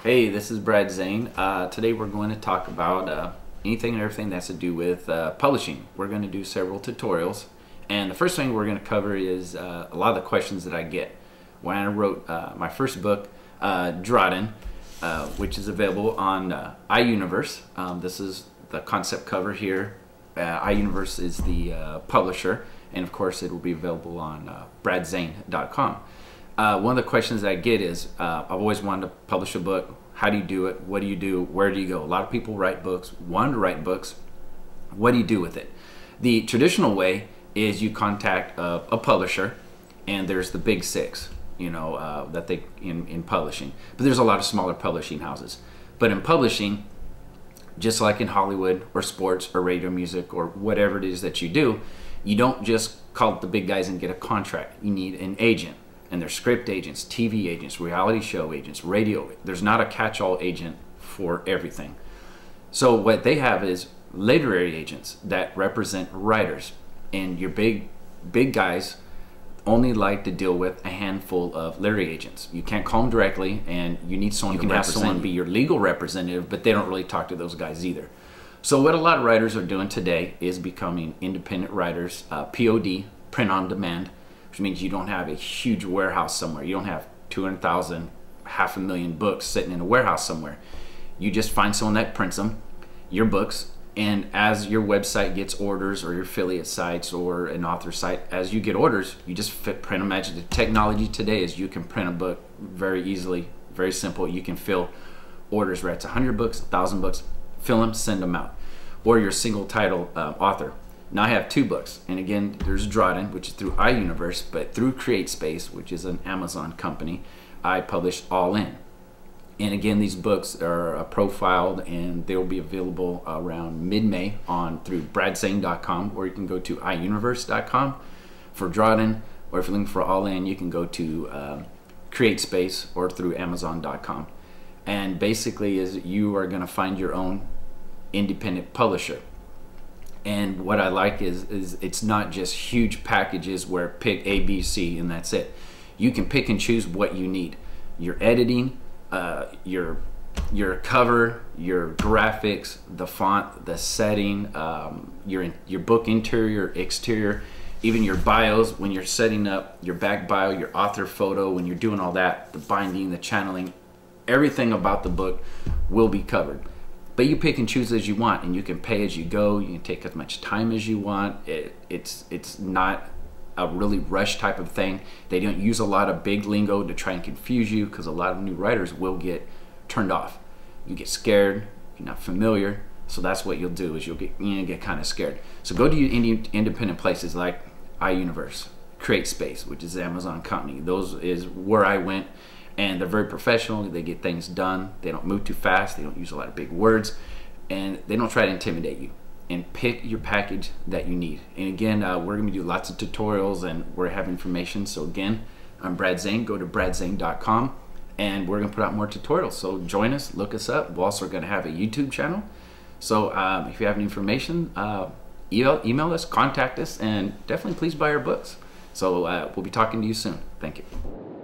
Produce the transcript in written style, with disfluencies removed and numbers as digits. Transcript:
Hey, this is Brad Zane. Today we're going to talk about anything and everything that has to do with publishing. We're going to do several tutorials, and the first thing we're going to cover is a lot of the questions that I get. When I wrote my first book, Drawden, which is available on iUniverse. This is the concept cover here. iUniverse is the publisher, and of course it will be available on bradzane.com. One of the questions that I get is, I've always wanted to publish a book. How do you do it? What do you do? Where do you go? A lot of people write books, want to write books. What do you do with it? The traditional way is you contact a publisher, and there's the big six, you know, that they in publishing. But there's a lot of smaller publishing houses. But in publishing, just like in Hollywood or sports or radio music or whatever it is that you do, you don't just call up the big guys and get a contract. You need an agent. And there's script agents, TV agents, reality show agents, radio. There's not a catch-all agent for everything. So what they have is literary agents that represent writers. And your big guys only like to deal with a handful of literary agents. You can't call them directly, and you need someone. You can have someone be your legal representative, but they don't really talk to those guys either. So what a lot of writers are doing today is becoming independent writers, POD, print on demand, which means you don't have a huge warehouse somewhere. You don't have 200,000, 500,000 books sitting in a warehouse somewhere. You just find someone that prints them, your books, and as your website gets orders, or your affiliate sites or an author site, as you get orders, you just print them. The technology today is you can print a book very easily, very simple. You can fill orders where it's 100 books, 1,000 books, fill them, send them out. Or your single title author. Now I have two books, and again, there's Drawden, which is through iUniverse, but through CreateSpace, which is an Amazon company, I publish All In. And again, these books are profiled, and they'll be available around mid-May through bradzane.com, or you can go to iUniverse.com for Drawden, or if you're looking for All In, you can go to CreateSpace or through Amazon.com. And basically, is you are going to find your own independent publisher. And what I like is it's not just huge packages where pick A, B, C, and that's it. You can pick and choose what you need. Your editing, your cover, your graphics, the font, the setting, your book interior, exterior, even your bios when you're setting up your back bio, your author photo, when you're doing all that, the binding, the channeling, everything about the book will be covered. But you pick and choose as you want, and you can pay as you go. You can take as much time as you want. It's not a really rush type of thing. They don't use a lot of big lingo to try and confuse you, because a lot of new writers will get turned off. You get scared, you're not familiar, so that's what you'll do, is you'll get kind of scared. So go to your independent places like iUniverse, CreateSpace, which is the Amazon company. Those is where I went. And they're very professional. They get things done. They don't move too fast. They don't use a lot of big words, and they don't try to intimidate you. And pick your package that you need. And again, we're going to do lots of tutorials, and we're having information. So again, I'm Brad Zane. Go to bradzane.com, and we're going to put out more tutorials. So join us, look us up. We're also going to have a YouTube channel. So if you have any information, email us, contact us, and definitely please buy our books. So we'll be talking to you soon. Thank you.